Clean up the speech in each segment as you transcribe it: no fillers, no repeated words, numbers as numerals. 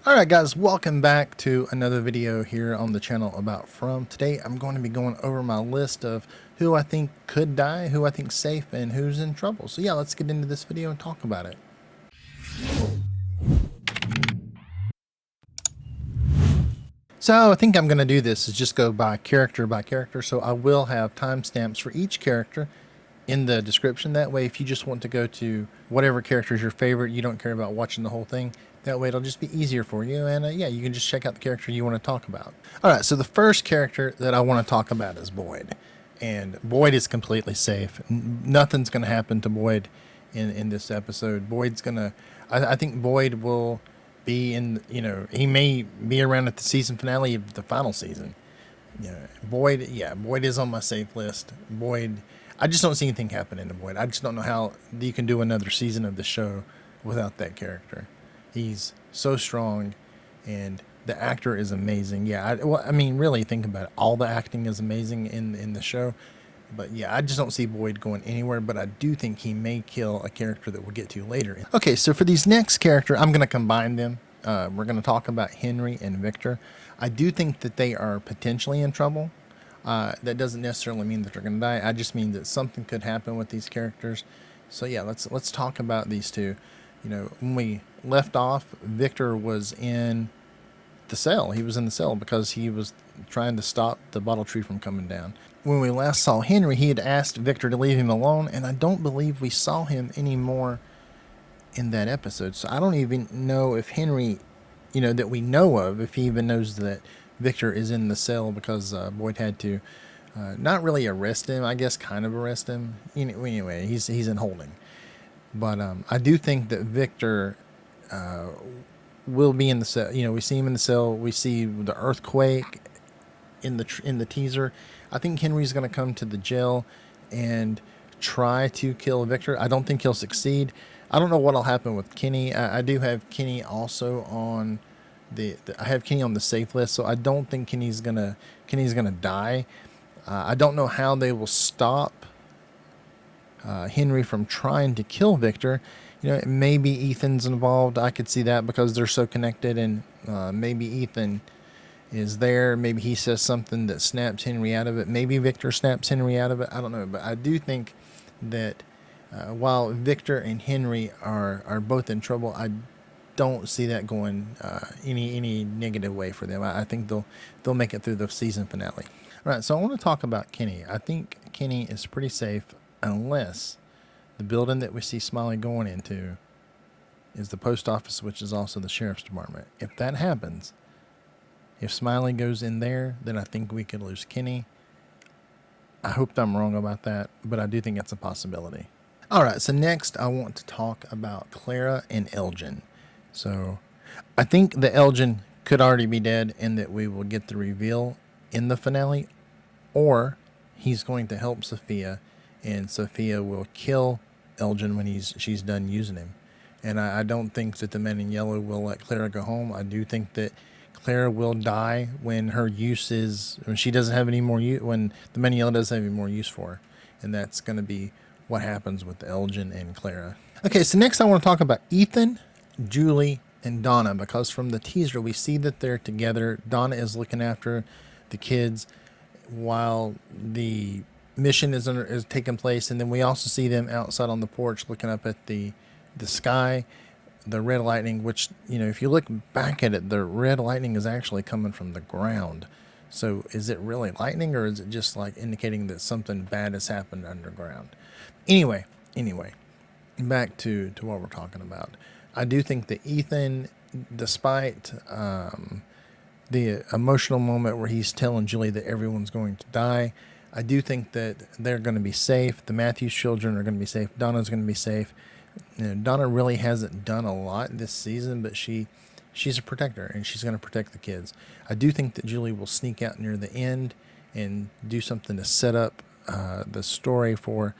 Alright guys, welcome back to another video here on the channel about From. Today I'm going to be going over my list of who I think could die, who I think's safe, and who's in trouble. So yeah, let's get into this video and talk about it. So I think I'm going to do this is just go by character, so I will have timestamps for each character in the description. That way, if you just want to go to whatever character is your favorite, you don't care about watching the whole thing, that way it'll just be easier for you. And yeah, you can just check out the character you want to talk about. All right, so the first character that I want to talk about is Boyd. And Boyd is completely safe. Nothing's going to happen to Boyd in this episode. Boyd's going to... I think Boyd will be in... he may be around at the season finale of the final season. Boyd is on my safe list. Boyd... I just don't see anything happening to Boyd. I just don't know how you can do another season of the show without that character. He's so strong, and the actor is amazing. Yeah, I mean, really think about it. All the acting is amazing in the show. But yeah, I just don't see Boyd going anywhere, but I do think he may kill a character that we'll get to later. Okay, so for these next character, I'm going to combine them. We're going to talk about Henry and Victor. I do think that they are potentially in trouble. That doesn't necessarily mean that they're going to die. I just mean that something could happen with these characters. So yeah, let's talk about these two. When we left off, Victor was in the cell. He was in the cell because he was trying to stop the bottle tree from coming down. When we last saw Henry, he had asked Victor to leave him alone, and I don't believe we saw him anymore in that episode. So I don't even know if Henry, that we know of, if he even knows that Victor is in the cell, because Boyd had to not really arrest him, I guess kind of arrest him. Anyway, he's in holding. But I do think that Victor will be in the cell. We see him in the cell. We see the earthquake in the teaser. I think Henry's going to come to the jail and try to kill Victor. I don't think he'll succeed. I don't know what'll happen with Kenny. I do have Kenny also on I have Kenny on the safe list, so I don't think Kenny's gonna die. I don't know how they will stop Henry from trying to kill Victor. Maybe Ethan's involved. I could see that because they're so connected, and maybe Ethan is there. Maybe he says something that snaps Henry out of it. Maybe Victor snaps Henry out of it. I don't know, but I do think that while Victor and Henry are both in trouble, I don't see that going any negative way for them. I think they'll make it through the season finale. All right, so I want to talk about Kenny. I think Kenny is pretty safe unless the building that we see Smiley going into is the post office, which is also the sheriff's department. If that happens, if Smiley goes in there, then I think we could lose Kenny. I hope I'm wrong about that, but I do think it's a possibility. All right, so next I want to talk about Clara and Elgin. So I think that Elgin could already be dead and that we will get the reveal in the finale, or he's going to help Sophia and Sophia will kill Elgin when she's done using him. And I don't think that the men in yellow will let Clara go home. I do think that Clara will die when when she doesn't have any more use, when the men in yellow doesn't have any more use for her. And that's going to be what happens with Elgin and Clara. Okay, so next I want to talk about Ethan, Julie, and Donna, because from the teaser we see that they're together. Donna is looking after the kids while the mission is taking place, and then we also see them outside on the porch looking up at the sky, the red lightning, which, if you look back at it, the red lightning is actually coming from the ground. So is it really lightning, or is it just like indicating that something bad has happened underground? Anyway, back to what we're talking about. I do think that Ethan, despite the emotional moment where he's telling Julie that everyone's going to die, I do think that they're going to be safe. The Matthews children are going to be safe. Donna's going to be safe. Donna really hasn't done a lot this season, but she's a protector, and she's going to protect the kids. I do think that Julie will sneak out near the end and do something to set up the story for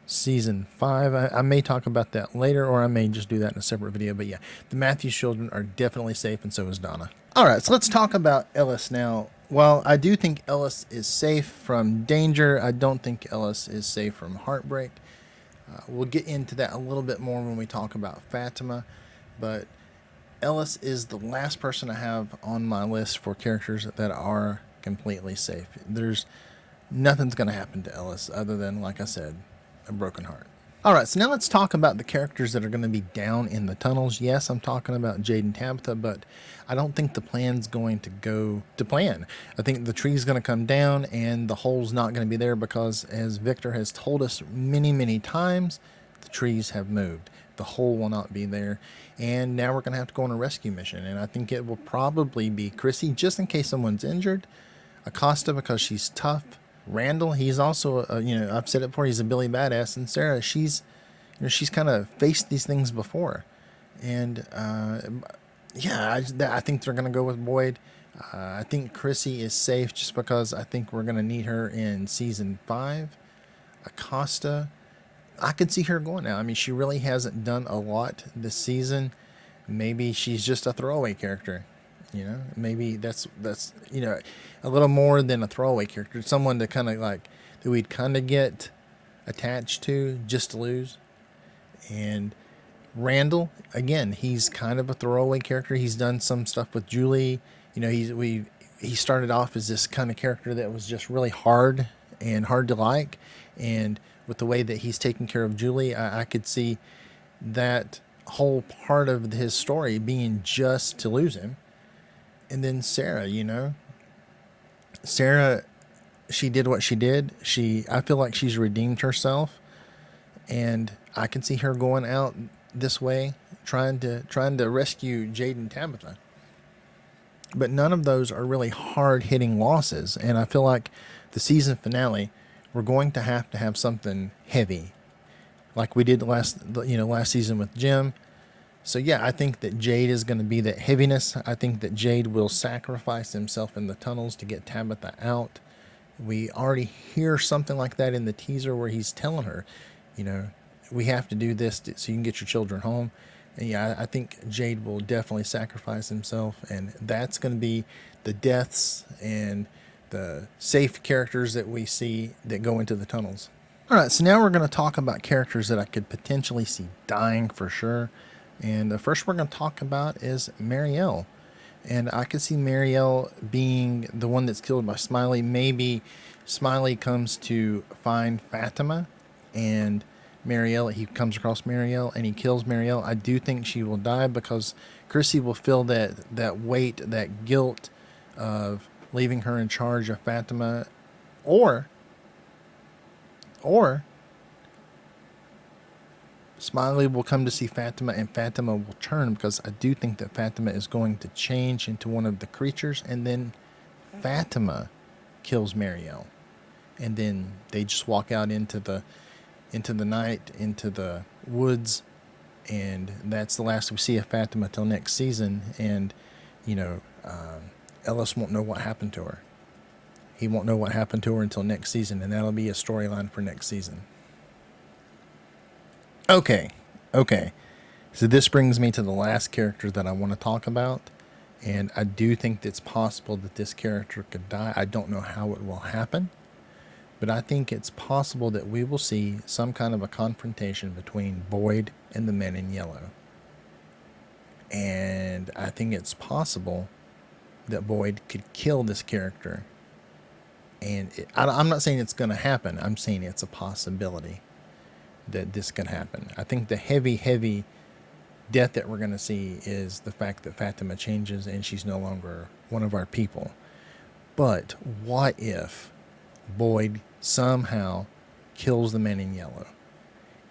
season 5. I may talk about that later, or I may just do that in a separate video. But yeah, the Matthews children are definitely safe, and so is Donna. All right, so let's talk about Ellis now. While I do think Ellis is safe from danger, I don't think Ellis is safe from heartbreak. We'll get into that a little bit more when we talk about Fatima, but Ellis is the last person I have on my list for characters that are completely safe. There's nothing's going to happen to Ellis other than, like I said, a broken heart. All right, so now let's talk about the characters that are going to be down in the tunnels. Yes, I'm talking about Jade and Tabitha, but I don't think the plan's going to go to plan. I think the tree's going to come down and the hole's not going to be there because, as Victor has told us many, many times, the trees have moved. The hole will not be there. And now we're going to have to go on a rescue mission. And I think it will probably be Kristi, just in case someone's injured. Acosta, because she's tough. Randall, he's also, I've said it before, he's a Billy Badass. And Sarah, she's kind of faced these things before. And, I think they're going to go with Boyd. I think Kristi is safe just because I think we're going to need her in season 5. Acosta, I could see her going now. I mean, she really hasn't done a lot this season. Maybe she's just a throwaway character. Maybe that's a little more than a throwaway character. Someone to kind of like that we'd kind of get attached to just to lose. And Randall, again, he's kind of a throwaway character. He's done some stuff with Julie. He started off as this kind of character that was just really hard to like, and with the way that he's taking care of Julie, I could see that whole part of his story being just to lose him. And then Sarah, Sarah, she did what she did. I feel like she's redeemed herself, and I can see her going out this way, trying to rescue Jade and Tabitha. But none of those are really hard-hitting losses, and I feel like the season finale, we're going to have something heavy, like we did last season with Jim. So yeah, I think that Jade is going to be that heaviness. I think that Jade will sacrifice himself in the tunnels to get Tabitha out. We already hear something like that in the teaser where he's telling her, we have to do this so you can get your children home. And yeah, I think Jade will definitely sacrifice himself, and that's going to be the deaths and the safe characters that we see that go into the tunnels. All right, so now we're going to talk about characters that I could potentially see dying for sure. And the first we're going to talk about is Marielle. And I could see Marielle being the one that's killed by Smiley. Maybe Smiley comes to find Fatima, and he comes across Marielle and he kills Marielle. I do think she will die because Kristi will feel that weight, that guilt of leaving her in charge of Fatima, or Smiley will come to see Fatima and Fatima will turn, because I do think that Fatima is going to change into one of the creatures, and then Fatima kills Marielle, and then they just walk out into the night, into the woods, and that's the last we see of Fatima till next season. And Ellis won't know what happened to her. He won't know what happened to her until next season, and that'll be a storyline for next season. Okay. So this brings me to the last character that I want to talk about, and I do think it's possible that this character could die. I don't know how it will happen, but I think it's possible that we will see some kind of a confrontation between Boyd and the Men in Yellow. And I think it's possible that Boyd could kill this character. And I'm not saying it's going to happen. I'm saying it's a possibility that this can happen. I think the heavy death that we're going to see is the fact that Fatima changes and she's no longer one of our people. But what if Boyd somehow kills the Man in Yellow,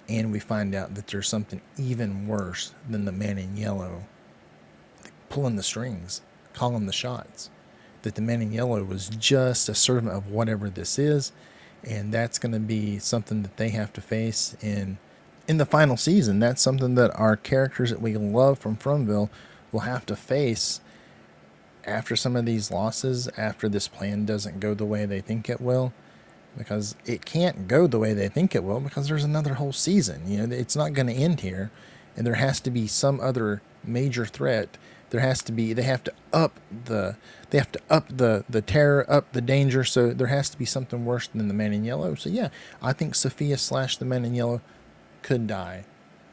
and we find out that there's something even worse than the Man in Yellow pulling the strings, calling the shots, that the Man in Yellow was just a servant of whatever this is, and that's going to be something that they have to face in the final season. That's something that our characters that we love from Fromville will have to face after some of these losses, after this plan doesn't go the way they think it will, because it can't go the way they think it will, because there's another whole season. It's not going to end here, and there has to be some other major threat. They have to up the terror, up the danger. So there has to be something worse than the Man in Yellow. So yeah, I think Sophia / the Man in Yellow could die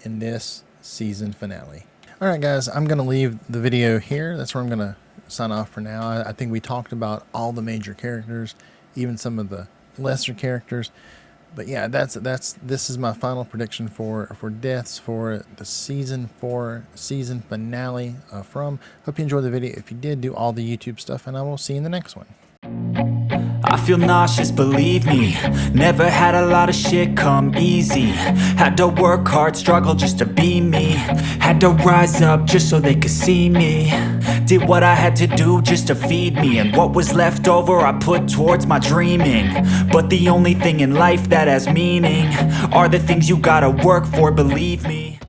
in this season finale. All right, guys, I'm going to leave the video here. That's where I'm going to sign off for now. I think we talked about all the major characters, even some of the lesser characters. But yeah, this is my final prediction for deaths for the season 4 season finale from. Hope you enjoyed the video. If you did, do all the YouTube stuff, and I will see you in the next one. I feel nauseous, believe me. Never had a lot of shit come easy. Had to work hard, struggle just to be me. Had to rise up just so they could see me. Did what I had to do just to feed me. And what was left over I put towards my dreaming. But the only thing in life that has meaning are the things you gotta work for, believe me.